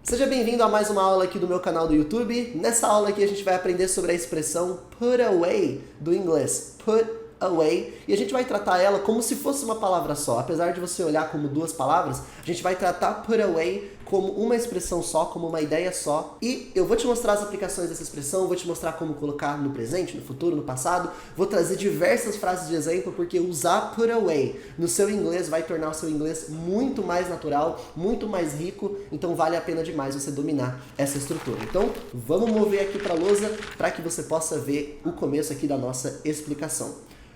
Seja bem-vindo a mais uma aula aqui do meu canal do YouTube. Nessa aula aqui a gente vai aprender sobre a expressão put away do inglês. Put away. E a gente vai tratar ela como se fosse uma palavra só. Apesar de você olhar como duas palavras, a gente vai tratar put away como uma expressão só, como uma ideia só. E eu vou te mostrar as aplicações dessa expressão, vou te mostrar como colocar no presente, no futuro, no passado. Vou trazer diversas frases de exemplo, porque usar put away no seu inglês vai tornar o seu inglês muito mais natural, muito mais rico. Então vale a pena demais você dominar essa estrutura. Então vamos mover aqui para a lousa para que você possa ver o começo aqui da nossa explicação.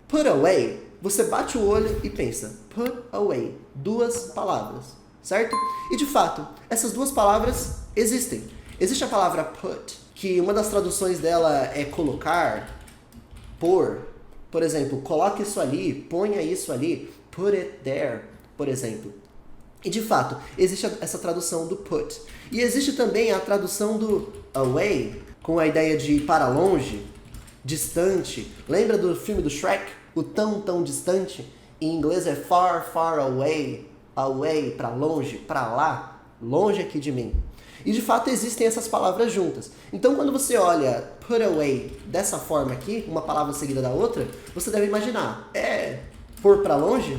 Put away, você bate o olho e pensa, put away, duas palavras. Certo? E de fato, essas duas palavras existem. Existe a palavra put, que uma das traduções dela é colocar, pôr. Por exemplo, coloque isso ali, ponha isso ali, put it there, por exemplo. E de fato, existe essa tradução do put. E existe também a tradução do away, com a ideia de para longe, distante. Lembra do filme do Shrek? O tão, tão distante? Em inglês é far, far away. Away, para longe, para lá, longe aqui de mim. E de fato existem essas palavras juntas. Então quando você olha put away dessa forma aqui, uma palavra seguida da outra, você deve imaginar, pôr para longe?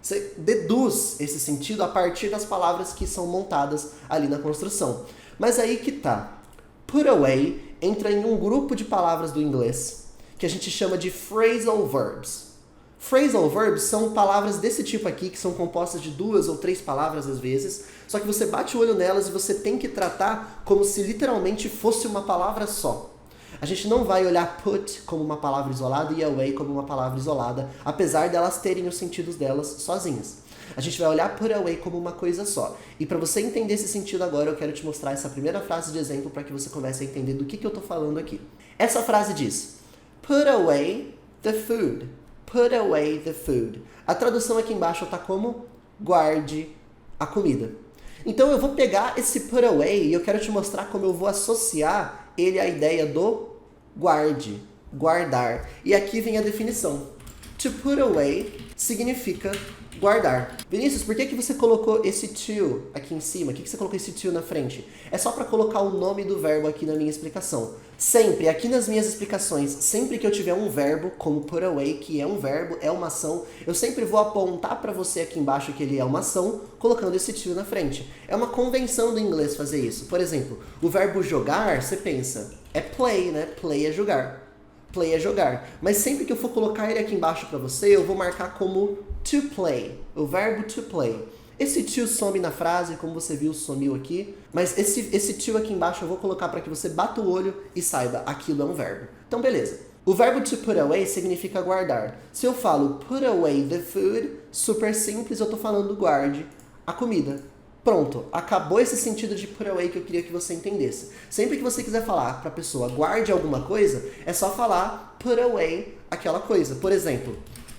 Você deduz esse sentido a partir das palavras que são montadas ali na construção. Mas aí que tá. Put away entra em um grupo de palavras do inglês que a gente chama de phrasal verbs. Phrasal verbs são palavras desse tipo aqui, que são compostas de duas ou três palavras às vezes, só que você bate o olho nelas e você tem que tratar como se literalmente fosse uma palavra só. A gente não vai olhar put como uma palavra isolada e away como uma palavra isolada, apesar delas terem os sentidos delas sozinhas. A gente vai olhar put away como uma coisa só. E para você entender esse sentido agora, eu quero te mostrar essa primeira frase de exemplo para que você comece a entender do que eu estou falando aqui. Essa frase diz, put away the food. Put away the food. A tradução aqui embaixo está como guarde a comida. Então eu vou pegar esse put away e eu quero te mostrar como eu vou associar ele à ideia do guarde, guardar. E aqui vem a definição. To put away significa guardar. Vinícius, por que você colocou esse to aqui em cima? Por que você colocou esse to na frente? É só para colocar o nome do verbo aqui na minha explicação. Sempre, aqui nas minhas explicações, sempre que eu tiver um verbo, como put away, que é um verbo, é uma ação, eu sempre vou apontar para você aqui embaixo que ele é uma ação, colocando esse to na frente. É uma convenção do inglês fazer isso. Por exemplo, o verbo jogar, você pensa, é play, né? Play é jogar. Play é jogar. Mas sempre que eu for colocar ele aqui embaixo para você, eu vou marcar como to play, o verbo to play. Esse to some na frase, como você viu, sumiu aqui. Mas esse to aqui embaixo eu vou colocar para que você bata o olho e saiba, aquilo é um verbo. Então, beleza. O verbo to put away significa guardar. Se eu falo put away the food, super simples, eu estou falando guarde a comida. Pronto, acabou esse sentido de put away que eu queria que você entendesse. Sempre que você quiser falar para a pessoa guarde alguma coisa, é só falar put away aquela coisa. Por exemplo,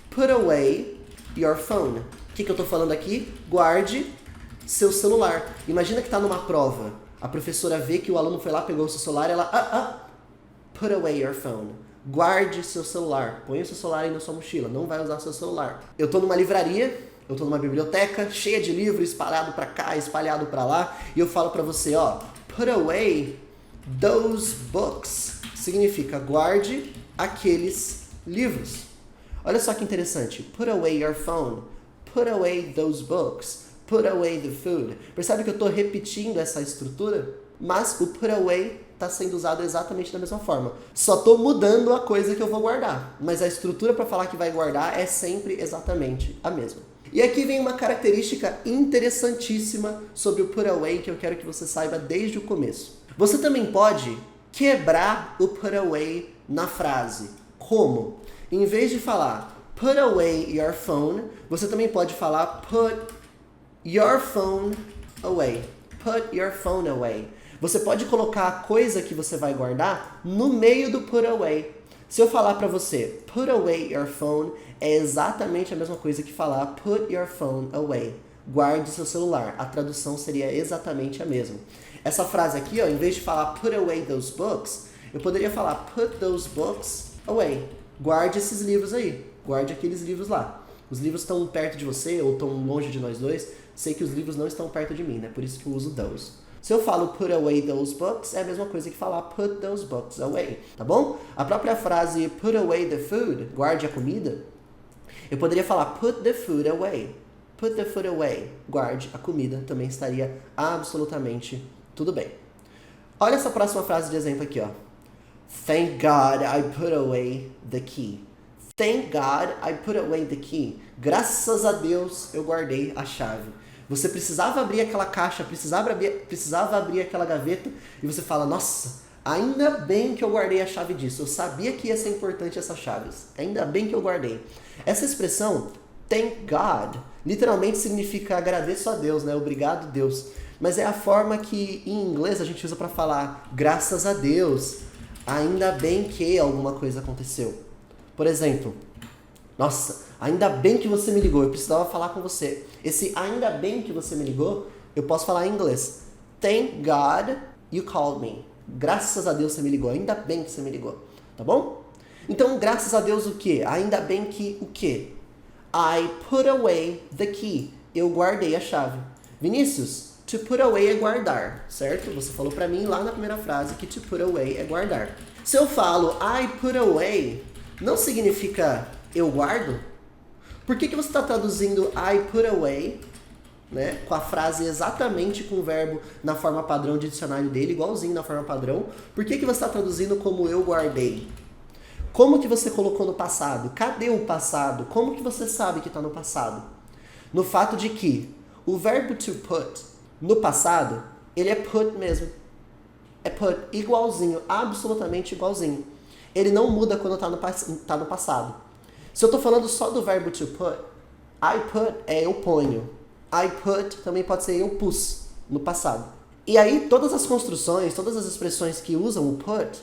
put away your phone. O que eu estou falando aqui? Guarde seu celular. Imagina que está numa prova. A professora vê que o aluno foi lá, pegou o seu celular, ela... Put away your phone. Guarde seu celular. Põe o seu celular aí na sua mochila. Não vai usar seu celular. Eu estou numa livraria, eu estou numa biblioteca, cheia de livros, espalhado para cá, espalhado para lá, e eu falo para você, put away those books. Significa guarde aqueles livros. Olha só que interessante. Put away your phone. Put away those books. Put away the food. Percebe que eu estou repetindo essa estrutura? Mas o put away está sendo usado exatamente da mesma forma. Só estou mudando a coisa que eu vou guardar. Mas a estrutura para falar que vai guardar é sempre exatamente a mesma. E aqui vem uma característica interessantíssima sobre o put away que eu quero que você saiba desde o começo. Você também pode quebrar o put away na frase. Como? Em vez de falar put away your phone, você também pode falar put your phone away. Put your phone away. Você pode colocar a coisa que você vai guardar no meio do put away. Se eu falar para você put away your phone, é exatamente a mesma coisa que falar put your phone away. Guarde seu celular. A tradução seria exatamente a mesma. Essa frase aqui, em vez de falar put away those books, eu poderia falar put those books away. Guarde esses livros aí. Guarde aqueles livros lá. Os livros estão perto de você ou estão longe de nós dois. Sei que os livros não estão perto de mim, né? Por isso que eu uso those. Se eu falo put away those books, é a mesma coisa que falar put those books away, tá bom? A própria frase put away the food, guarde a comida, eu poderia falar put the food away. Put the food away, guarde a comida, também estaria absolutamente tudo bem. Olha essa próxima frase de exemplo aqui, ó. Thank God I put away the key. Thank God I put away the key. Graças a Deus eu guardei a chave. Você precisava abrir aquela caixa, precisava abrir aquela gaveta e você fala, nossa, ainda bem que eu guardei a chave disso. Eu sabia que ia ser importante essas chaves. Ainda bem que eu guardei. Essa expressão, thank God, literalmente significa agradeço a Deus, né? Obrigado, Deus. Mas é a forma que em inglês a gente usa para falar graças a Deus, ainda bem que alguma coisa aconteceu. Por exemplo, nossa, ainda bem que você me ligou, eu precisava falar com você. Esse ainda bem que você me ligou, eu posso falar em inglês. Thank God you called me. Graças a Deus você me ligou, ainda bem que você me ligou, tá bom? Então, graças a Deus o quê? Ainda bem que o quê? I put away the key. Eu guardei a chave. Vinícius, to put away é guardar, certo? Você falou pra mim lá na primeira frase que to put away é guardar. Se eu falo I put away, não significa eu guardo? Por que você está traduzindo I put away, né, com a frase exatamente com o verbo na forma padrão de dicionário dele, igualzinho na forma padrão? Por que você está traduzindo como eu guardei? Como que você colocou no passado? Cadê o passado? Como que você sabe que está no passado? No fato de que o verbo to put, no passado, ele é put mesmo. É put igualzinho, absolutamente igualzinho. Ele não muda quando está no passado. Se eu estou falando só do verbo to put, I put é eu ponho. I put também pode ser eu pus no passado. E aí todas as construções, todas as expressões que usam o put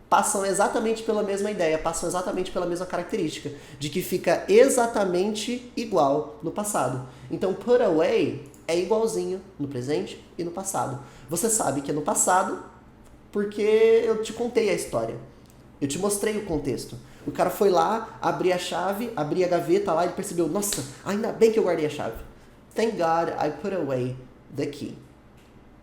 passam exatamente pela mesma ideia, passam exatamente pela mesma característica, de que fica exatamente igual no passado. Então, put away é igualzinho no presente e no passado. Você sabe que é no passado porque eu te contei a história. Eu te mostrei o contexto. O cara foi lá, abrir a chave, abrir a gaveta lá e percebeu, nossa, ainda bem que eu guardei a chave. Thank God I put away the key.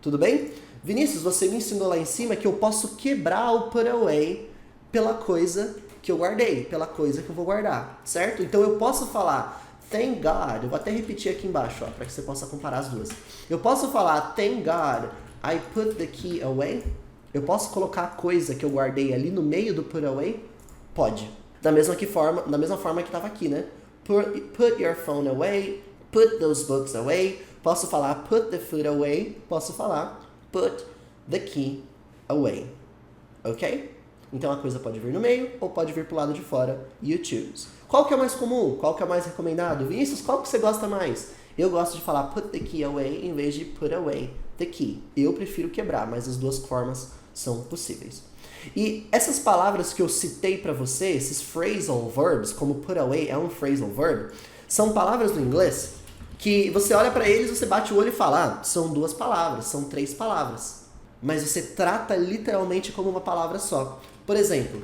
Tudo bem? Vinícius, você me ensinou lá em cima que eu posso quebrar o put away pela coisa que eu guardei, pela coisa que eu vou guardar, certo? Então eu posso falar thank God, eu vou até repetir aqui embaixo, para que você possa comparar as duas. Eu posso falar thank God I put the key away? Eu posso colocar a coisa que eu guardei ali no meio do put away? Pode. Da mesma forma que estava aqui, né? Put your phone away, put those books away. Posso falar put the food away, posso falar put the key away. Ok? Então a coisa pode vir no meio ou pode vir pro lado de fora. You choose. Qual que é mais comum? Qual que é mais recomendado? Vinícius, qual que você gosta mais? Eu gosto de falar put the key away em vez de put away the key. Eu prefiro quebrar, mas as duas formas são possíveis. E essas palavras que eu citei para você, esses phrasal verbs, como put away é um phrasal verb, são palavras do inglês que você olha para eles, você bate o olho e fala, são duas palavras, são três palavras. Mas você trata literalmente como uma palavra só. Por exemplo,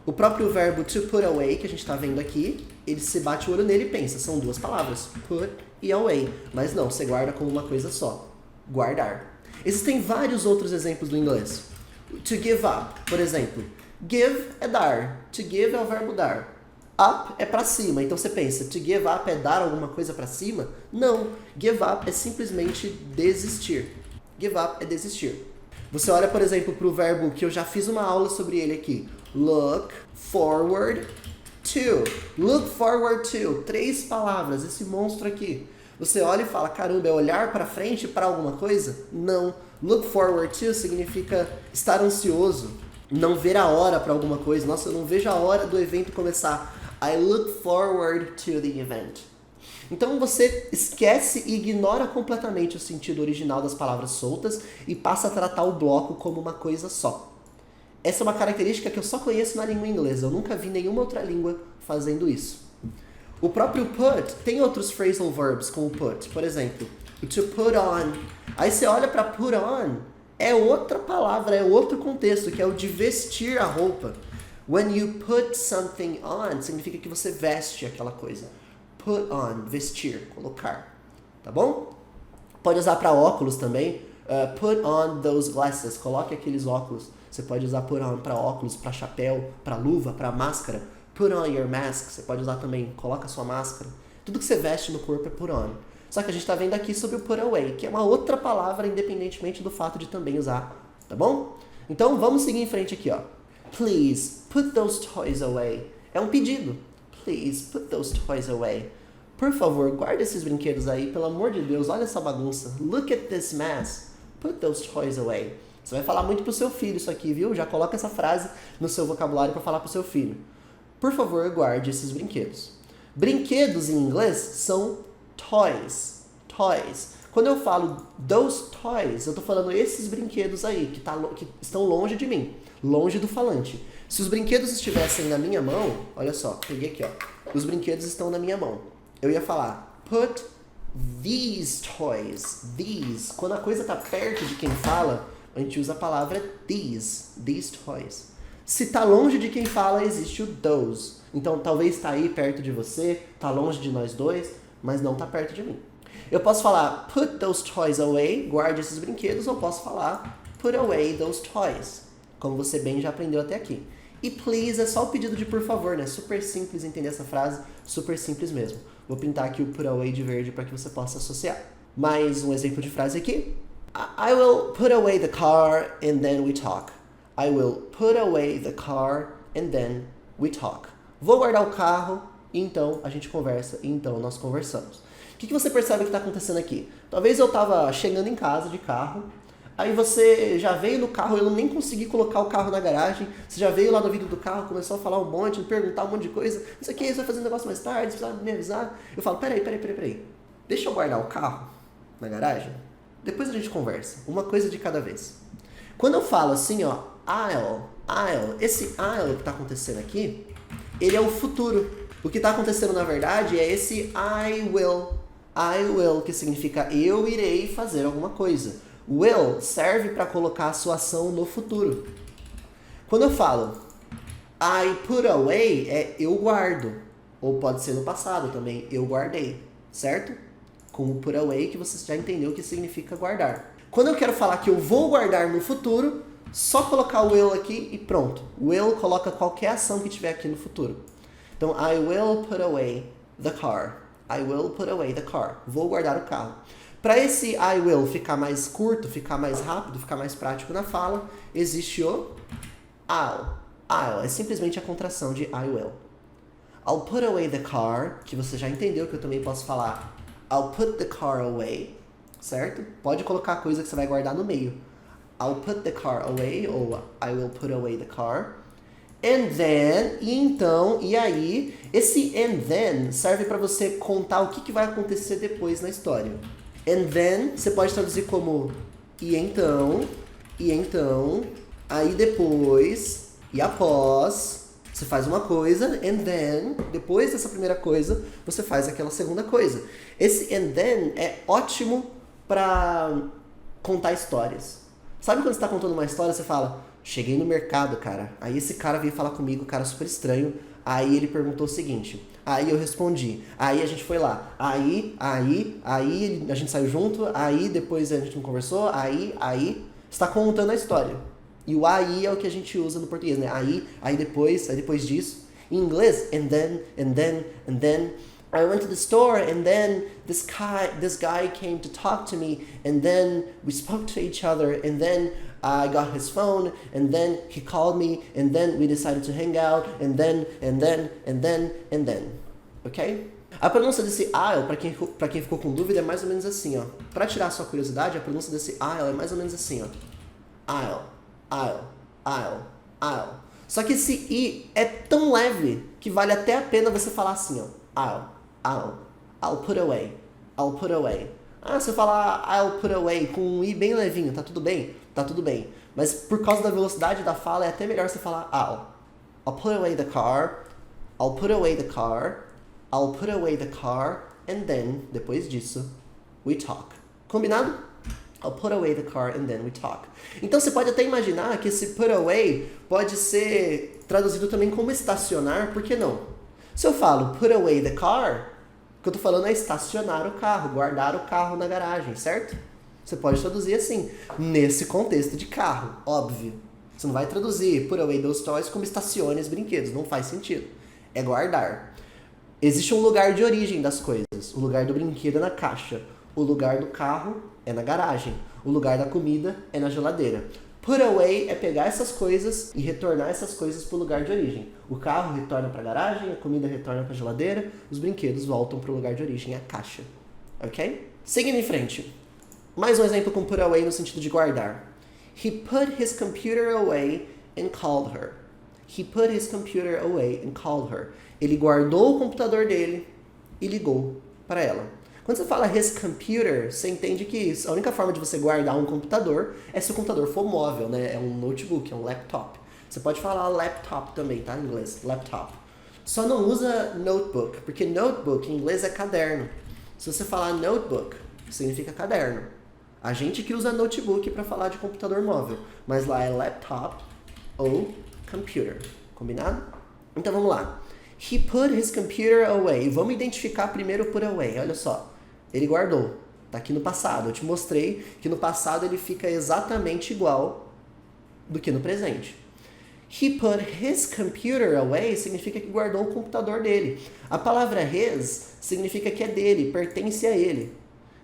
o próprio verbo to put away, que a gente está vendo aqui, ele se bate o olho nele e pensa, são duas palavras, put e away. Mas não, você guarda como uma coisa só, guardar. Existem vários outros exemplos do inglês. To give up, por exemplo. Give é dar, to give é o verbo dar. Up é para cima, então você pensa, to give up é dar alguma coisa para cima? Não, give up é simplesmente desistir. Give up é desistir. Você olha, por exemplo, para o verbo que eu já fiz uma aula sobre ele aqui. Look forward to. Look forward to. 3 palavras, esse monstro aqui. Você olha e fala, caramba, é olhar para frente para alguma coisa? Não. Look forward to significa estar ansioso, não ver a hora para alguma coisa. Nossa, eu não vejo a hora do evento começar. I look forward to the event. Então você esquece e ignora completamente o sentido original das palavras soltas e passa a tratar o bloco como uma coisa só. Essa é uma característica que eu só conheço na língua inglesa. Eu nunca vi nenhuma outra língua fazendo isso. O próprio put tem outros phrasal verbs como put. Por exemplo, to put on. Aí você olha para put on, é outra palavra, é outro contexto, que é o de vestir a roupa. When you put something on, significa que você veste aquela coisa. Put on, vestir, colocar. Tá bom? Pode usar para óculos também. Put on those glasses. Coloque aqueles óculos. Você pode usar put on para óculos, para chapéu, para luva, para máscara. Put on your mask. Você pode usar também, coloca a sua máscara. Tudo que você veste no corpo é put on. Só que a gente está vendo aqui sobre o put away, que é uma outra palavra independentemente do fato de também usar, tá bom? Então vamos seguir em frente aqui, ó. Please, put those toys away. É um pedido. Please, put those toys away. Por favor, guarde esses brinquedos aí, pelo amor de Deus, olha essa bagunça. Look at this mess. Put those toys away. Você vai falar muito pro seu filho isso aqui, viu? Já coloca essa frase no seu vocabulário para falar pro seu filho. Por favor, guarde esses brinquedos. Brinquedos em inglês são toys. Toys. Quando eu falo those toys, eu tô falando esses brinquedos aí, que estão longe de mim, longe do falante. Se os brinquedos estivessem na minha mão, olha só, peguei aqui, ó. Os brinquedos estão na minha mão. Eu ia falar, put these toys. These. Quando a coisa tá perto de quem fala, a gente usa a palavra these toys. Se tá longe de quem fala, existe o those. Então, talvez tá aí perto de você, tá longe de nós dois, mas não tá perto de mim. Eu posso falar, put those toys away, guarde esses brinquedos, ou posso falar, put away those toys, como você bem já aprendeu até aqui. E please é só o pedido de por favor, né? Super simples entender essa frase, super simples mesmo. Vou pintar aqui o put away de verde para que você possa associar. Mais um exemplo de frase aqui. I will put away the car and then we talk. I will put away the car and then we talk. Vou guardar o carro e então a gente conversa, e então nós conversamos. O que você percebe que está acontecendo aqui? Talvez eu estava chegando em casa de carro, aí você já veio no carro, eu nem consegui colocar o carro na garagem, você já veio lá no vídeo do carro, começou a falar um monte, me perguntar um monte de coisa, não sei o que, você vai fazer um negócio mais tarde, você precisa me avisar. Eu falo, peraí, deixa eu guardar o carro na garagem, depois a gente conversa, uma coisa de cada vez. Quando eu falo assim, ó, I'll, esse I'll que está acontecendo aqui, ele é o futuro. O que está acontecendo na verdade é esse I will, que significa eu irei fazer alguma coisa. Will serve para colocar a sua ação no futuro. Quando eu falo I put away, é eu guardo. Ou pode ser no passado também, eu guardei, certo? Com o put away que você já entendeu o que significa guardar. Quando eu quero falar que eu vou guardar no futuro, só colocar o will aqui e pronto. Will coloca qualquer ação que tiver aqui no futuro. Então, I will put away the car. I will put away the car. Vou guardar o carro. Para esse I will ficar mais curto, ficar mais rápido, ficar mais prático na fala, existe o I'll. I'll é simplesmente a contração de I will. I'll put away the car, que você já entendeu que eu também posso falar I'll put the car away, certo? Pode colocar a coisa que você vai guardar no meio. I'll put the car away, ou I will put away the car. And then, e então, e aí, esse and then serve para você contar o que vai acontecer depois na história. And then, você pode traduzir como e então, aí depois, e após, você faz uma coisa, and then, depois dessa primeira coisa, você faz aquela segunda coisa. Esse and then é ótimo para contar histórias. Sabe quando você está contando uma história, você fala, cheguei no mercado, cara. Aí esse cara veio falar comigo, cara super estranho. Aí ele perguntou o seguinte. Aí eu respondi. Aí a gente foi lá. Aí a gente saiu junto. Aí depois a gente não conversou. Aí. Você está contando a história. E o aí é o que a gente usa no português, né? Aí depois disso. Em inglês, and then. I went to the store and then this guy came to talk to me and then we spoke to each other and then I got his phone and then he called me and then we decided to hang out and then. Ok? A pronúncia desse I'll, pra quem ficou com dúvida, é mais ou menos assim, ó. Pra tirar a sua curiosidade, a pronúncia desse I'll é mais ou menos assim, ó. I'll. Só que esse I é tão leve que vale até a pena você falar assim, ó. I'll put away. Ah, se eu falar I'll put away com um I bem levinho, tá tudo bem? Tá tudo bem. Mas por causa da velocidade da fala, é até melhor você falar I'll put away the car. I'll put away the car. And then, depois disso, we talk. Combinado? I'll put away the car and then we talk. Então você pode até imaginar que esse put away pode ser traduzido também como estacionar, por que não? Se eu falo put away the car, o que eu tô falando é estacionar o carro, guardar o carro na garagem, certo? Você pode traduzir assim, nesse contexto de carro, óbvio. Você não vai traduzir put away those toys como estacione os brinquedos, não faz sentido. É guardar. Existe um lugar de origem das coisas. O lugar do brinquedo é na caixa. O lugar do carro é na garagem. O lugar da comida é na geladeira. Put away é pegar essas coisas e retornar essas coisas para o lugar de origem. O carro retorna para a garagem, a comida retorna para a geladeira, os brinquedos voltam para o lugar de origem, a caixa. Ok? Seguindo em frente. Mais um exemplo com put away no sentido de guardar. He put his computer away and called her. He put his computer away and called her. Ele guardou o computador dele e ligou para ela. Quando você fala his computer, você entende que a única forma de você guardar um computador é se o computador for móvel, né? É um notebook, é um laptop. Você pode falar laptop também, tá? Em inglês, laptop. Só não usa notebook, porque notebook em inglês é caderno. Se você falar notebook, significa caderno. A gente que usa notebook para falar de computador móvel, mas lá é laptop ou computer. Combinado? Então vamos lá. He put his computer away. Vamos identificar primeiro o put away. Olha só. Ele guardou. Tá aqui no passado. Eu te mostrei que no passado ele fica exatamente igual do que no presente. He put his computer away significa que guardou o computador dele. A palavra his significa que é dele, pertence a ele.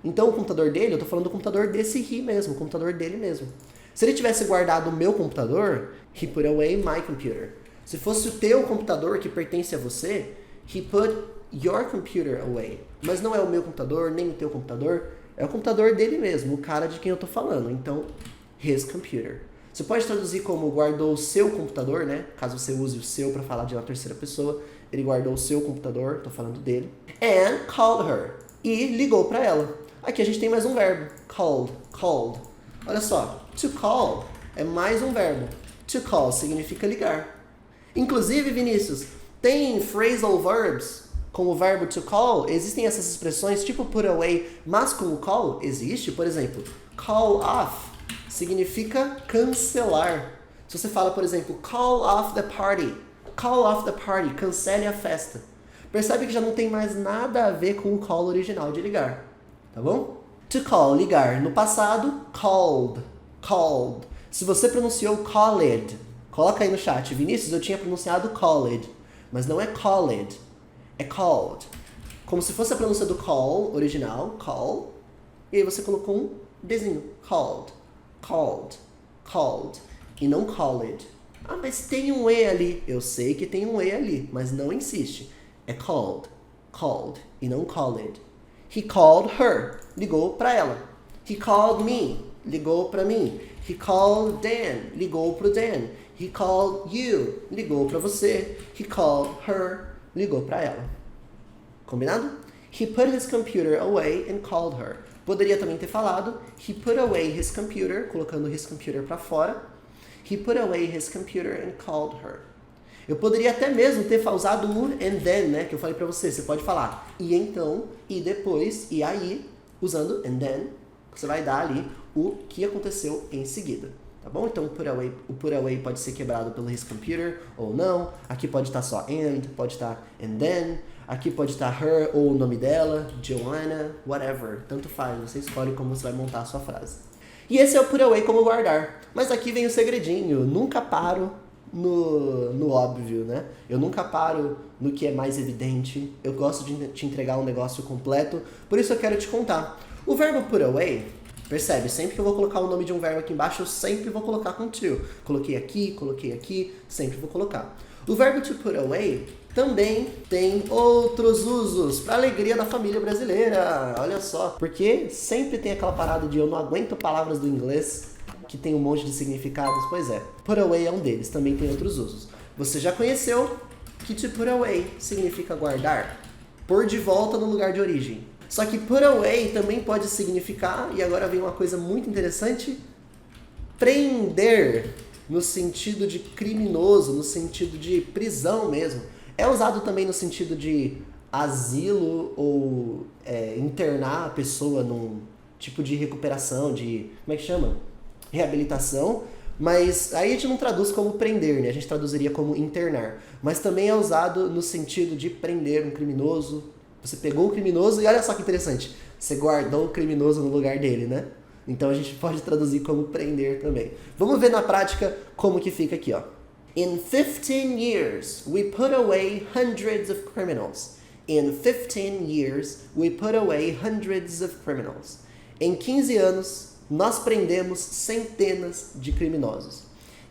Então o computador dele, eu tô falando do computador desse he mesmo, o computador dele mesmo. Se ele tivesse guardado o meu computador, he put away my computer. Se fosse o teu computador que pertence a você, he put your computer away. Mas não é o meu computador, nem o teu computador, é o computador dele mesmo, o cara de quem eu tô falando. Então, his computer. Você pode traduzir como guardou o seu computador, né? Caso você use o seu para falar de uma terceira pessoa, ele guardou o seu computador, tô falando dele. And called her. E ligou para ela. Aqui a gente tem mais um verbo, called, called. Olha só, to call é mais um verbo. To call significa ligar. Inclusive, Vinícius, tem phrasal verbs com o verbo to call? Existem essas expressões tipo put away, mas com o call? Existe, por exemplo, call off significa cancelar. Se você fala, por exemplo, call off the party, cancele a festa. Percebe que já não tem mais nada a ver com o call original de ligar, tá bom? To call, ligar. No passado, called, called. Se você pronunciou called, coloca aí no chat. Vinícius, eu tinha pronunciado called, mas não é called, é called. Como se fosse a pronúncia do call original, call, e aí você colocou um Dzinho, called, called, called, e não called. Ah, mas tem um E ali. Eu sei que tem um E ali, mas não insiste. É called, called, e não called. He called her, ligou para ela. He called me, ligou para mim. He called Dan, ligou pro Dan. He called you, ligou para você. He called her, ligou para ela. Combinado? He put his computer away and called her. Poderia também ter falado he put away his computer, colocando his computer para fora. He put away his computer and called her. Eu poderia até mesmo ter usado o and then, né, que eu falei para você. Você pode falar e então, e depois, e aí, usando and then, você vai dar ali o que aconteceu em seguida. Tá bom? Então o put away pode ser quebrado pelo his computer ou não. Aqui pode estar só and, pode estar and then. Aqui pode estar her ou o nome dela, Joanna, whatever. Tanto faz, você escolhe como você vai montar a sua frase. E esse é o put away, como guardar. Mas aqui vem o segredinho, nunca paro no óbvio, né? Eu nunca paro no que é mais evidente. Eu gosto de te entregar um negócio completo, por isso eu quero te contar. O verbo put away, percebe? Sempre que eu vou colocar o nome de um verbo aqui embaixo, eu sempre vou colocar com to. Coloquei aqui, sempre vou colocar. O verbo to put away também tem outros usos, para alegria da família brasileira, olha só. Porque sempre tem aquela parada de eu não aguento palavras do inglês que tem um monte de significados. Pois é, put away é um deles, também tem outros usos. Você já conheceu que to put away significa guardar, pôr de volta no lugar de origem. Só que put away também pode significar, e agora vem uma coisa muito interessante, prender, no sentido de criminoso, no sentido de prisão mesmo. É usado também no sentido de asilo ou internar a pessoa num tipo de recuperação, de, como é que chama? Reabilitação. Mas aí a gente não traduz como prender, né? A gente traduziria como internar. Mas também é usado no sentido de prender um criminoso. Você pegou o criminoso e olha só que interessante. Você guardou o criminoso no lugar dele, né? Então a gente pode traduzir como prender também. Vamos ver na prática como que fica aqui, ó. In 15 years, we put away hundreds of criminals. In 15 years, we put away hundreds of criminals. Em 15 anos, nós prendemos centenas de criminosos.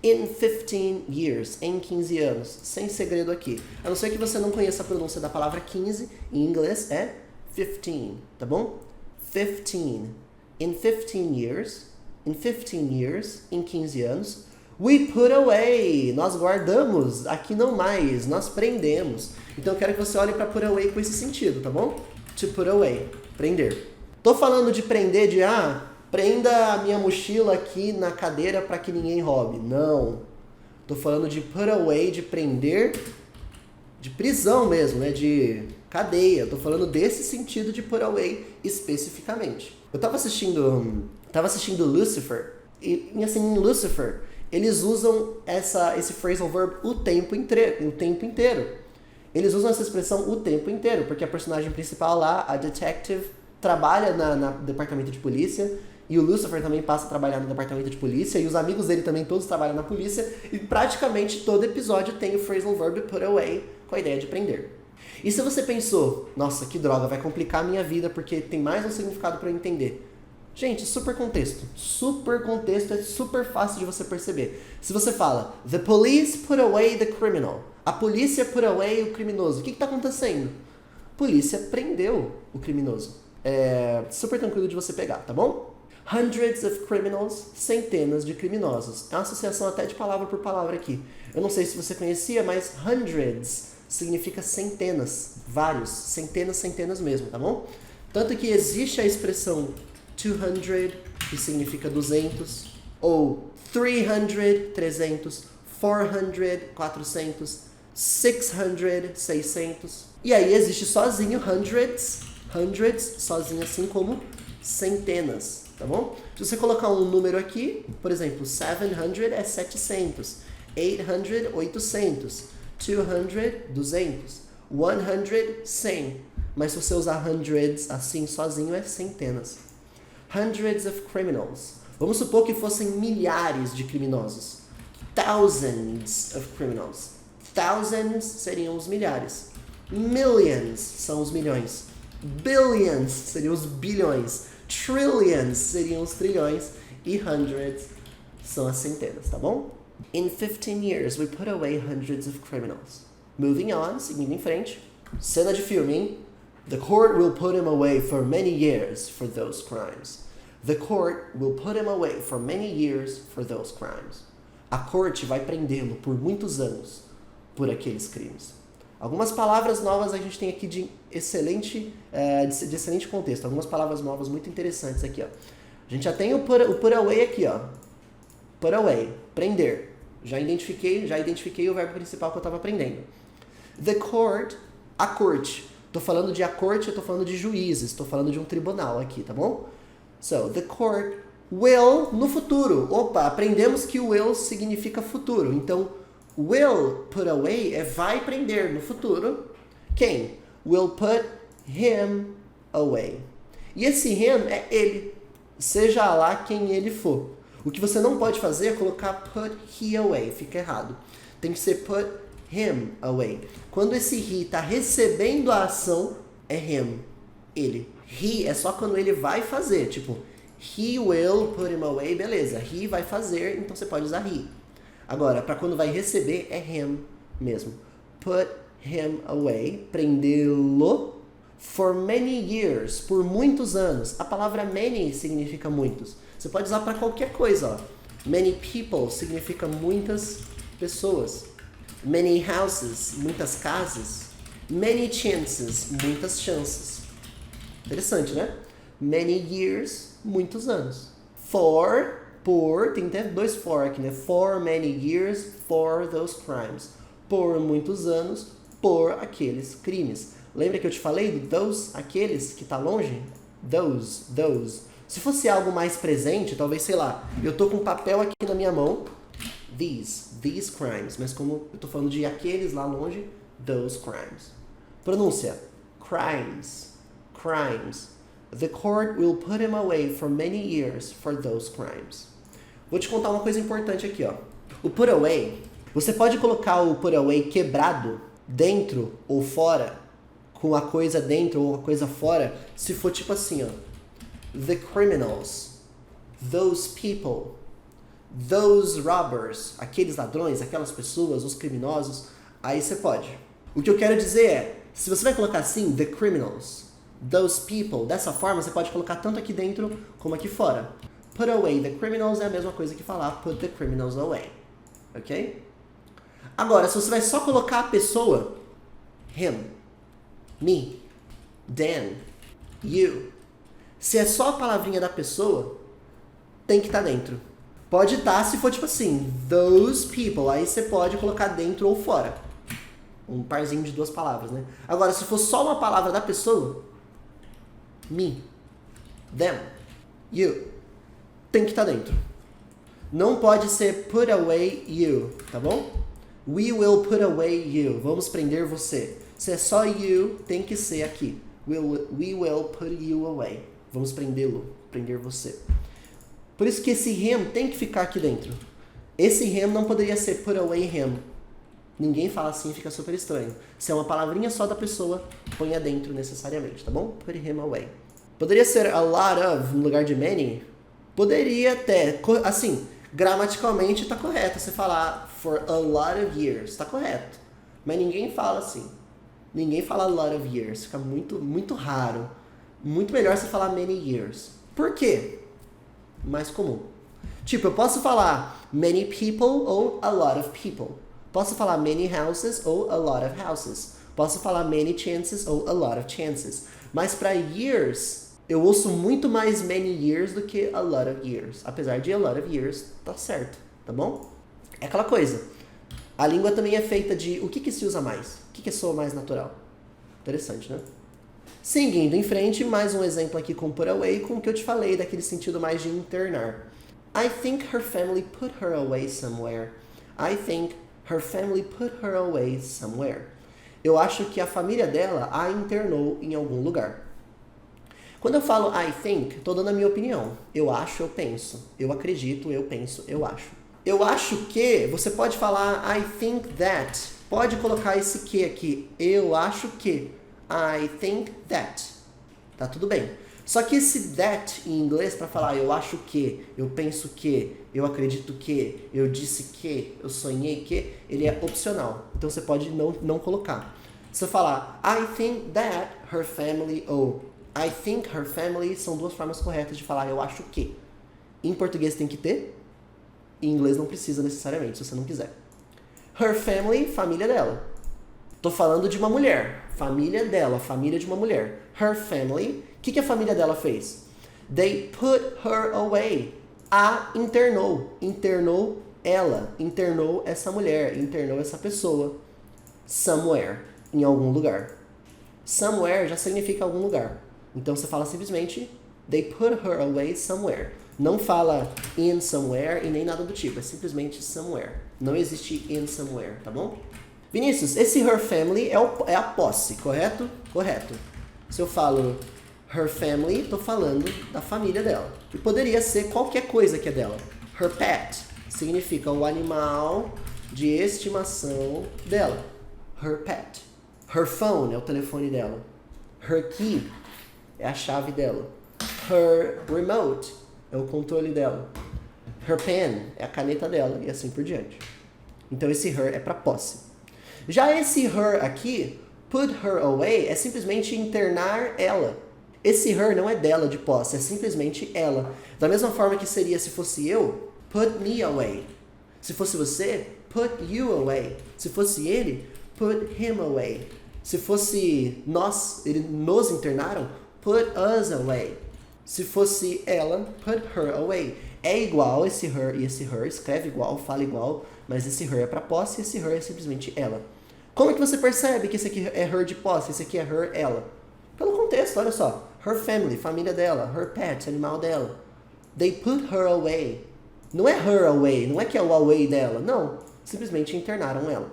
In 15 years, em 15 anos, sem segredo aqui. A não ser que você não conheça a pronúncia da palavra 15, em inglês é 15, tá bom? 15. In 15 years, em 15 anos, we put away, nós guardamos, aqui não mais, nós prendemos. Então eu quero que você olhe para put away com esse sentido, tá bom? To put away, prender. Tô falando de prender de, prenda a minha mochila aqui na cadeira para que ninguém roube. Não. Tô falando de put away, de prender, de prisão mesmo, né? De cadeia. Tô falando desse sentido de put away especificamente. Eu tava assistindo Lucifer, e assim, em Lucifer, eles usam esse phrasal verb o tempo inteiro. Eles usam essa expressão o tempo inteiro, porque a personagem principal lá, a detective, trabalha no departamento de polícia, e o Lucifer também passa a trabalhar no departamento de polícia, e os amigos dele também todos trabalham na polícia, e praticamente todo episódio tem o phrasal verb put away, com a ideia de prender. E se você pensou, nossa, que droga, vai complicar a minha vida porque tem mais um significado para eu entender. Gente, super contexto. Super contexto, é super fácil de você perceber. Se você fala, the police put away the criminal. A polícia put away o criminoso. O que está acontecendo? A polícia prendeu o criminoso. É super tranquilo de você pegar, tá bom? Hundreds of criminals, centenas de criminosos. É uma associação até de palavra por palavra aqui. Eu não sei se você conhecia, mas hundreds significa centenas, vários, centenas mesmo, tá bom? Tanto que existe a expressão 200, que significa 200, ou 300, 300, 400, 400, 600, 600. E aí existe sozinho hundreds, sozinho assim como centenas, tá bom? Se você colocar um número aqui, por exemplo, 700 é 700, 800, 800, 200, 200, 100, 100. Mas se você usar hundreds assim sozinho é centenas. Hundreds of criminals. Vamos supor que fossem milhares de criminosos. Thousands of criminals. Thousands seriam os milhares. Millions são os milhões. Billions seriam os bilhões. Trillions seriam os trilhões. E hundreds são as centenas, tá bom? In 15 years, we put away hundreds of criminals. Moving on, seguindo em frente. Cena de filme, hein? The court will put him away for many years for those crimes. The court will put him away for many years for those crimes. A corte vai prendê-lo por muitos anos por aqueles crimes. Algumas palavras novas a gente tem aqui de excelente contexto. Algumas palavras novas muito interessantes aqui, ó. A gente já tem o put away aqui, ó. Put away, prender. Já identifiquei o verbo principal que eu estava aprendendo. The court, a corte. Tô falando de a corte, eu tô falando de juízes, tô falando de um tribunal aqui, tá bom? So, the court will, no futuro. Opa, aprendemos que o will significa futuro. Então, will put away é vai prender no futuro. Quem? Will put him away. E esse him é ele, seja lá quem ele for. O que você não pode fazer é colocar put he away, fica errado. Tem que ser put him away. Quando esse he está recebendo a ação, é him, ele. He é só quando ele vai fazer, tipo, he will put him away, beleza. He vai fazer, então você pode usar he. Agora, para quando vai receber, é him mesmo. Put him away, prendê-lo for many years, por muitos anos. A palavra many significa muitos. Você pode usar para qualquer coisa, ó. Many people significa muitas pessoas. Many houses, muitas casas. Many chances, muitas chances. Interessante, né? Many years, muitos anos. For, por, tem até dois for aqui, né? For many years, for those crimes. Por muitos anos, por aqueles crimes. Lembra que eu te falei do those, aqueles que tá longe? Those. Se fosse algo mais presente, talvez, sei lá, eu tô com um papel aqui na minha mão, these crimes, mas como eu tô falando de aqueles lá longe, those crimes. Pronúncia, crimes. The court will put him away for many years for those crimes. Vou te contar uma coisa importante aqui, ó. O put away, você pode colocar o put away quebrado dentro ou fora, com a coisa dentro ou a coisa fora, se for tipo assim, ó. The criminals, those people, those robbers, aqueles ladrões, aquelas pessoas, os criminosos, aí você pode. O que eu quero dizer é, se você vai colocar assim, the criminals, those people, dessa forma você pode colocar tanto aqui dentro como aqui fora. Put away the criminals é a mesma coisa que falar put the criminals away. Ok? Agora, se você vai só colocar a pessoa, him, me, Dan, you, se é só a palavrinha da pessoa, tem que estar dentro. Pode estar se for tipo assim, those people, aí você pode colocar dentro ou fora. Um parzinho de duas palavras, né? Agora, se for só uma palavra da pessoa, me, them, you, tem que estar dentro. Não pode ser put away you, tá bom? We will put away you. Vamos prender você. Se é só you, tem que ser aqui. We will put you away. Vamos prender você. Por isso que esse him tem que ficar aqui dentro. Esse him não poderia ser put away him. Ninguém fala assim, fica super estranho. Se é uma palavrinha só da pessoa, ponha dentro necessariamente, tá bom? Put him away. Poderia ser a lot of no lugar de many? Poderia até. Assim, gramaticalmente tá correto você falar for a lot of years. Tá correto. Mas ninguém fala assim. Ninguém fala a lot of years. Fica muito raro. Muito melhor você falar many years. Por quê? Mais comum. Tipo, eu posso falar many people ou a lot of people. Posso falar many houses ou a lot of houses. Posso falar many chances ou a lot of chances. Mas para years, eu ouço muito mais many years do que a lot of years. Apesar de a lot of years, tá certo, tá bom? É aquela coisa. A língua também é feita de o que se usa mais? O que soa mais natural? Interessante, né? Seguindo em frente, mais um exemplo aqui com put away, com o que eu te falei, daquele sentido mais de internar. I think her family put her away somewhere. I think her family put her away somewhere. Eu acho que a família dela a internou em algum lugar. Quando eu falo I think, estou dando a minha opinião. Eu acho, eu penso. Eu acredito, eu penso, eu acho. Eu acho que, você pode falar I think that. Pode colocar esse que aqui. Eu acho que. I think that. Tá tudo bem. Só que esse that em inglês para falar eu acho que, eu penso que, eu acredito que, eu disse que, eu sonhei que, ele é opcional. Então você pode não colocar. Se você falar I think that her family ou I think her family são duas formas corretas de falar eu acho que. Em português tem que ter, em inglês não precisa necessariamente, se você não quiser. Her family, família dela. Tô falando de uma mulher, família dela, família de uma mulher. Her family, o que a família dela fez? They put her away. A internou ela, internou essa mulher, internou essa pessoa. Somewhere, em algum lugar. Somewhere já significa algum lugar. Então você fala simplesmente they put her away somewhere. Não fala in somewhere e nem nada do tipo, é simplesmente somewhere. Não existe in somewhere, tá bom? Vinícius, esse her family é a posse, correto? Correto. Se eu falo her family, tô falando da família dela. E poderia ser qualquer coisa que é dela. Her pet significa o animal de estimação dela. Her pet. Her phone é o telefone dela. Her key é a chave dela. Her remote é o controle dela. Her pen é a caneta dela e assim por diante. Então esse her é para posse. Já esse her aqui, put her away, é simplesmente internar ela. Esse her não é dela de posse, é simplesmente ela. Da mesma forma que seria se fosse eu, put me away. Se fosse você, put you away. Se fosse ele, put him away. Se fosse nós, nos internaram, put us away. Se fosse ela, put her away. É igual esse her e esse her, escreve igual, fala igual, mas esse her é para posse e esse her é simplesmente ela. Como é que você percebe que esse aqui é her de posse, esse aqui é her, ela? Pelo contexto, olha só. Her family, família dela. Her pet, animal dela. They put her away. Não é her away, não é que é o away dela. Não, simplesmente internaram ela.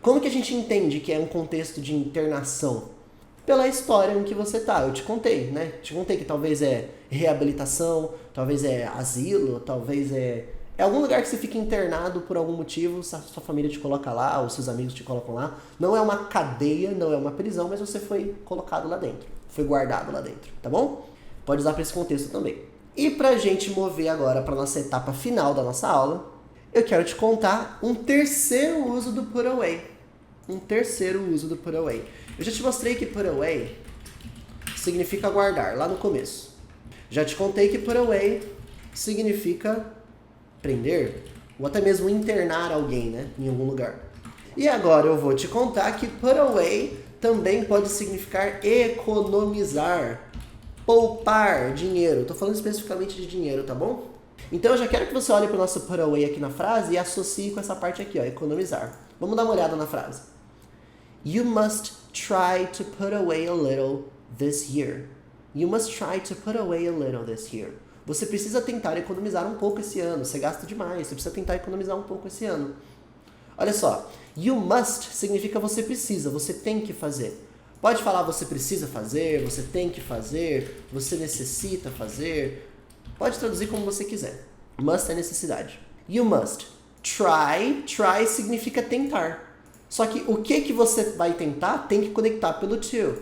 Como que a gente entende que é um contexto de internação? pela história em que você tá. Eu te contei, né? Te contei que talvez é reabilitação, talvez é asilo, talvez é algum lugar que você fica internado por algum motivo, sua família te coloca lá, ou seus amigos te colocam lá. Não é uma cadeia, não é uma prisão, mas você foi colocado lá dentro, foi guardado lá dentro, tá bom? Pode usar para esse contexto também. E pra gente mover agora para nossa etapa final da nossa aula, eu quero te contar um terceiro uso do put away. Um terceiro uso do put away. Eu já te mostrei que put away significa guardar, lá no começo. Já te contei que put away significa prender, ou até mesmo internar alguém, né, em algum lugar. E agora eu vou te contar que put away também pode significar economizar, poupar dinheiro. Estou falando especificamente de dinheiro, tá bom? Então eu já quero que você olhe para o nosso put away aqui na frase e associe com essa parte aqui, ó, economizar. Vamos dar uma olhada na frase. You must try to put away a little this year. You must try to put away a little this year. Você precisa tentar economizar um pouco esse ano. Você gasta demais, você precisa tentar economizar um pouco esse ano. Olha só, you must significa você precisa, você tem que fazer. Pode falar você precisa fazer, você tem que fazer, você necessita fazer. Pode traduzir como você quiser. Must é necessidade. You must try significa tentar. Só que o que você vai tentar tem que conectar pelo to.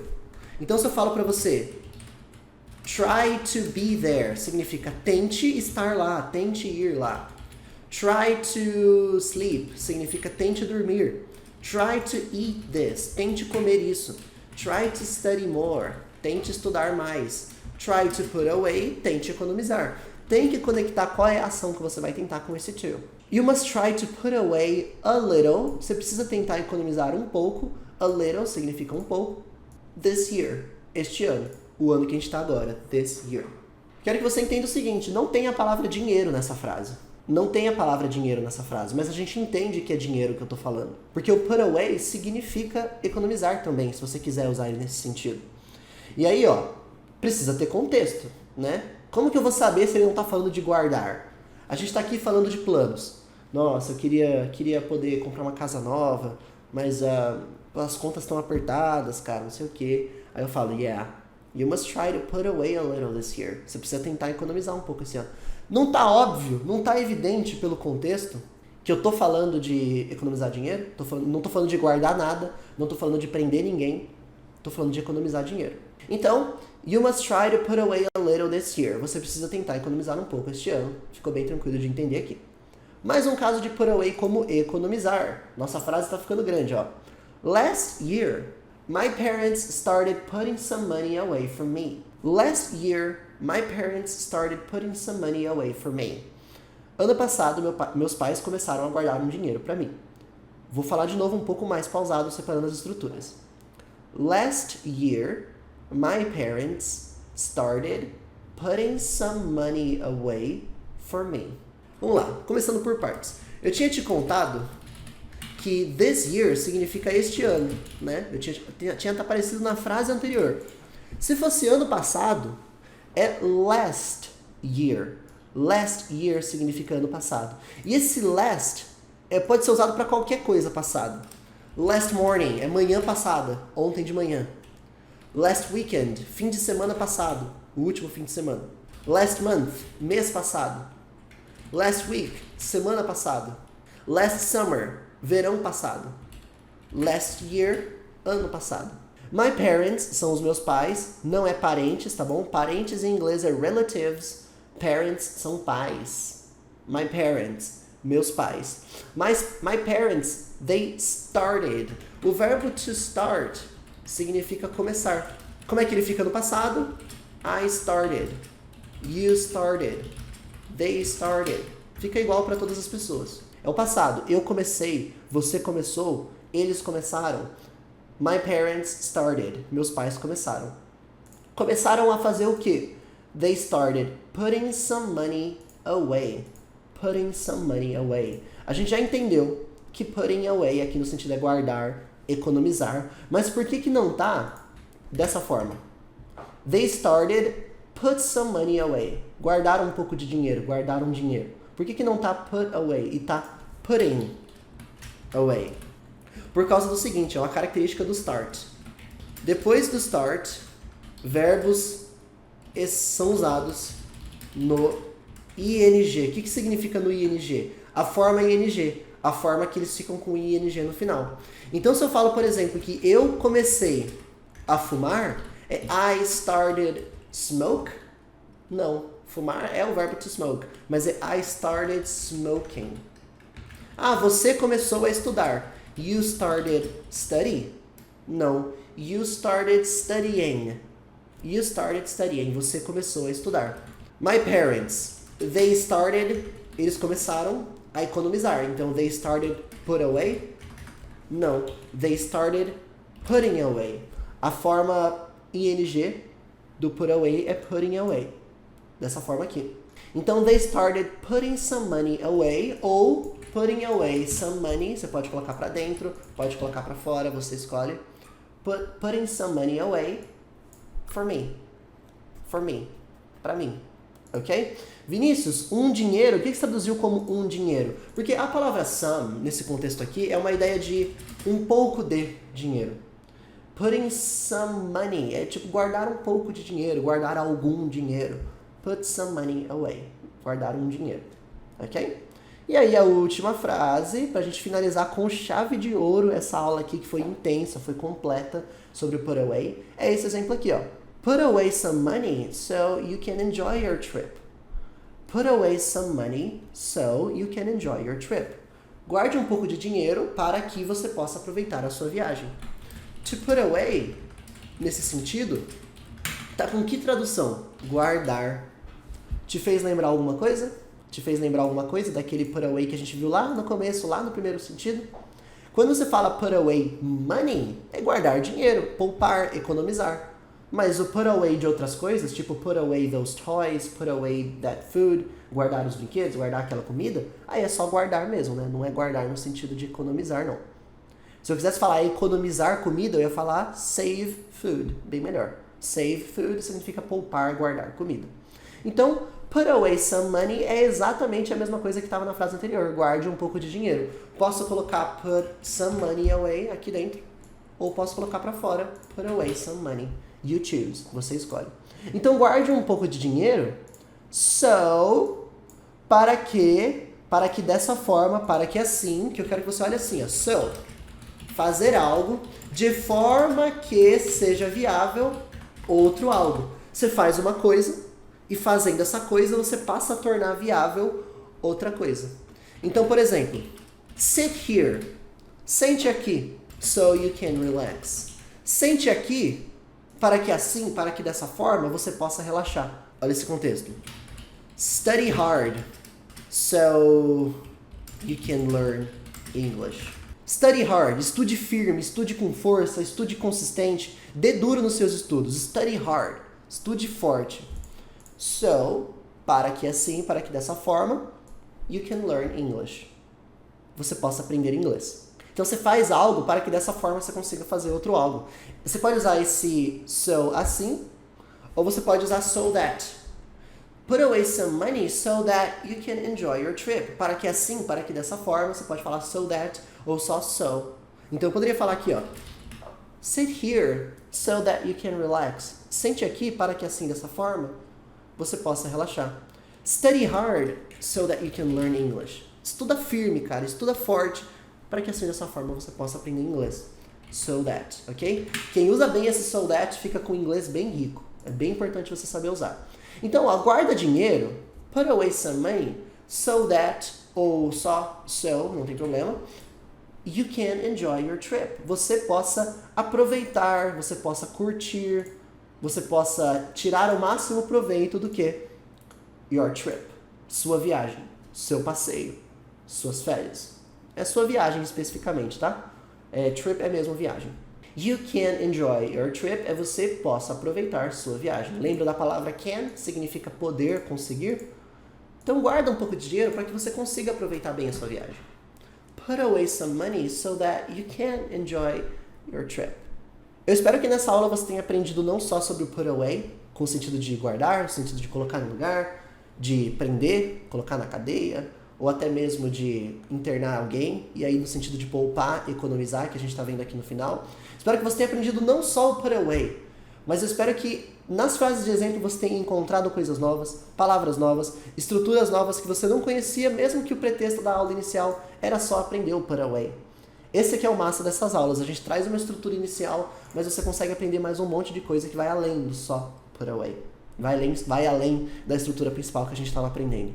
Então se eu falo pra você, try to be there, significa tente estar lá, tente ir lá. Try to sleep, significa tente dormir. Try to eat this, tente comer isso. Try to study more, tente estudar mais. Try to put away, tente economizar. Tem que conectar qual é a ação que você vai tentar com esse to. You must try to put away a little, você precisa tentar economizar um pouco. A little significa um pouco. This year, este ano. O ano que a gente está agora, this year. Quero que você entenda o seguinte, não tem a palavra dinheiro nessa frase. Não tem a palavra dinheiro nessa frase, mas a gente entende que é dinheiro que eu estou falando. Porque o put away significa economizar também, se você quiser usar ele nesse sentido. E aí, ó, precisa ter contexto, né? Como que eu vou saber se ele não está falando de guardar? A gente está aqui falando de planos. Nossa, eu queria poder comprar uma casa nova, mas as contas estão apertadas, cara, não sei o quê. Aí eu falo, yeah. You must try to put away a little this year. Você precisa tentar economizar um pouco esse ano. Não tá óbvio, não tá evidente pelo contexto que eu tô falando de economizar dinheiro, não tô falando de guardar nada, não tô falando de prender ninguém, tô falando de economizar dinheiro. Então, you must try to put away a little this year. Você precisa tentar economizar um pouco este ano. Ficou bem tranquilo de entender aqui. Mais um caso de put away como economizar. Nossa frase tá ficando grande, ó. Last year, my parents started putting some money away from me. Last year, my parents started putting some money away for me. Ano passado, meus pais começaram a guardar um dinheiro para mim. Vou falar de novo um pouco mais pausado, separando as estruturas. Last year, my parents started putting some money away for me. Vamos lá, começando por partes. Eu tinha te contado que this year significa este ano, né? Eu tinha aparecido na frase anterior. Se fosse ano passado, é last year. Last year significa ano passado. E esse last pode ser usado para qualquer coisa passada. Last morning é manhã passada, ontem de manhã. Last weekend, fim de semana passado, o último fim de semana. Last month, mês passado. Last week, semana passada. Last summer, verão passado. Last year, ano passado. My parents são os meus pais, não é parentes, tá bom? Parentes em inglês é relatives, parents são pais. My parents, meus pais. My parents, they started. O verbo to start significa começar. Como é que ele fica no passado? I started. You started. They started. Fica igual para todas as pessoas. É o passado. Eu comecei, você começou, eles começaram. My parents started. Meus pais começaram. Começaram a fazer o quê? They started putting some money away. Putting some money away. A gente já entendeu que putting away aqui no sentido é guardar, economizar. Mas por que não tá dessa forma? They started put some money away. Guardaram um pouco de dinheiro, guardaram dinheiro. Por que não tá put away e tá putting away? Por causa do seguinte, é uma característica do start. Depois do start, verbos são usados no ing. O que significa no ing? A forma ing, a forma que eles ficam com ing no final. Então, se eu falo, por exemplo, que eu comecei a fumar, é I started smoke? Não, fumar é o verbo to smoke, mas é I started smoking. Ah, você começou a estudar. You started study? Não, you started studying. You started studying. Você começou a estudar. My parents, they started, eles começaram a economizar. Então, they started put away? Não, they started putting away. A forma ing do put away é putting away. Dessa forma aqui. Então, they started putting some money away ou putting away some money. Você pode colocar para dentro, pode colocar para fora, você escolhe. Putting some money away for me. For me. Para mim. Ok? Vinícius, um dinheiro, o que você traduziu como um dinheiro? Porque a palavra some, nesse contexto aqui, é uma ideia de um pouco de dinheiro. Putting some money é tipo guardar um pouco de dinheiro, guardar algum dinheiro. Put some money away. Guardar um dinheiro. Ok? E aí a última frase, pra gente finalizar com chave de ouro essa aula aqui que foi intensa, foi completa sobre o put away, é esse exemplo aqui, ó. Put away some money so you can enjoy your trip. Put away some money so you can enjoy your trip. Guarde um pouco de dinheiro para que você possa aproveitar a sua viagem. To put away, nesse sentido, tá com que tradução? Guardar. Te fez lembrar alguma coisa? Te fez lembrar alguma coisa daquele put away que a gente viu lá no começo, lá no primeiro sentido? Quando você fala put away money, é guardar dinheiro, poupar, economizar. Mas o put away de outras coisas, tipo put away those toys, put away that food, guardar os brinquedos, guardar aquela comida, aí é só guardar mesmo, né? Não é guardar no sentido de economizar, não. Se eu quisesse falar economizar comida, eu ia falar save food, bem melhor. Save food significa poupar, guardar comida. Então, put away some money é exatamente a mesma coisa que estava na frase anterior, guarde um pouco de dinheiro. Posso colocar put some money away aqui dentro, ou posso colocar para fora, put away some money. You choose, você escolhe. Então, guarde um pouco de dinheiro, so, para que dessa forma, para que assim, que eu quero que você olhe assim, ó, so, fazer algo de forma que seja viável outro algo. Você faz uma coisa e fazendo essa coisa você passa a tornar viável outra coisa. Então, por exemplo, sit here. Sente aqui, so you can relax. Sente aqui para que assim, para que dessa forma você possa relaxar. Olha esse contexto. Study hard, so you can learn English. Study hard, estude firme, estude com força, estude consistente, dê duro nos seus estudos. Study hard, estude forte. So, para que assim, para que dessa forma, you can learn English. Você possa aprender inglês. Então você faz algo para que dessa forma você consiga fazer outro algo. Você pode usar esse so assim, ou você pode usar so that. Put away some money so that you can enjoy your trip. Para que assim, para que dessa forma, você pode falar so that ou só so. Então eu poderia falar aqui, ó. Sit here so that you can relax. Sente aqui para que assim, dessa forma, você possa relaxar. Study hard so that you can learn English. Estuda firme, cara. Estuda forte para que assim, dessa forma, você possa aprender inglês. So that, ok? Quem usa bem esse so that fica com o inglês bem rico. É bem importante você saber usar. Então, ó, guarda dinheiro, put away some money, so that, ou só so, não tem problema, you can enjoy your trip. Você possa aproveitar, você possa curtir, você possa tirar o máximo proveito do que? Your trip. Sua viagem, seu passeio, suas férias. É sua viagem especificamente, tá? Trip é mesmo viagem. You can enjoy your trip é você possa aproveitar sua viagem. Lembra da palavra can? Significa poder, conseguir. Então guarda um pouco de dinheiro para que você consiga aproveitar bem a sua viagem. Put away some money so that you can enjoy your trip. Eu espero que nessa aula você tenha aprendido não só sobre o put away, com o sentido de guardar, no sentido de colocar no lugar, de prender, colocar na cadeia, ou até mesmo de internar alguém, e aí no sentido de poupar, economizar, que a gente está vendo aqui no final. Espero que você tenha aprendido não só o put away, mas eu espero que nas frases de exemplo você tenha encontrado coisas novas, palavras novas, estruturas novas que você não conhecia, mesmo que o pretexto da aula inicial era só aprender o put away. Esse aqui é o massa dessas aulas, a gente traz uma estrutura inicial, mas você consegue aprender mais um monte de coisa que vai além do só put away. Vai além da estrutura principal que a gente estava aprendendo.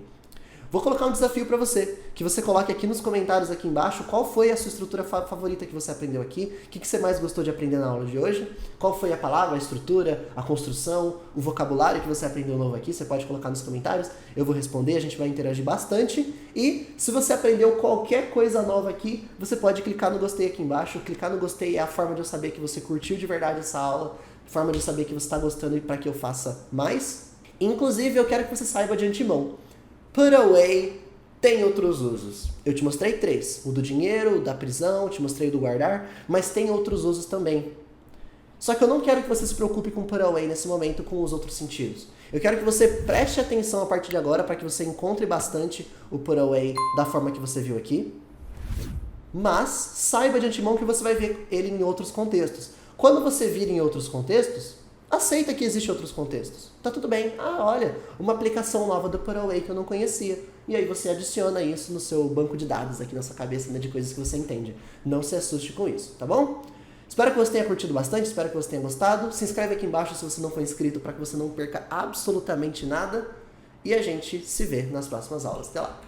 Vou colocar um desafio para você, que você coloque aqui nos comentários aqui embaixo qual foi a sua estrutura favorita que você aprendeu aqui, o que você mais gostou de aprender na aula de hoje, qual foi a palavra, a estrutura, a construção, o vocabulário que você aprendeu novo aqui, você pode colocar nos comentários, eu vou responder, a gente vai interagir bastante, e se você aprendeu qualquer coisa nova aqui, você pode clicar no gostei aqui embaixo, clicar no gostei é a forma de eu saber que você curtiu de verdade essa aula, forma de eu saber que você está gostando e para que eu faça mais. Inclusive, eu quero que você saiba de antemão, put away tem outros usos. Eu te mostrei 3. O do dinheiro, o da prisão, te mostrei o do guardar, mas tem outros usos também. Só que eu não quero que você se preocupe com put away nesse momento com os outros sentidos. Eu quero que você preste atenção a partir de agora para que você encontre bastante o put away da forma que você viu aqui. Mas saiba de antemão que você vai ver ele em outros contextos. Quando você vir em outros contextos, aceita que existem outros contextos. Tá tudo bem. Ah, olha, uma aplicação nova do put away que eu não conhecia. E aí você adiciona isso no seu banco de dados aqui na sua cabeça, né, de coisas que você entende. Não se assuste com isso, tá bom? Espero que você tenha curtido bastante, espero que você tenha gostado. Se inscreve aqui embaixo se você não for inscrito para que você não perca absolutamente nada. E a gente se vê nas próximas aulas. Até lá!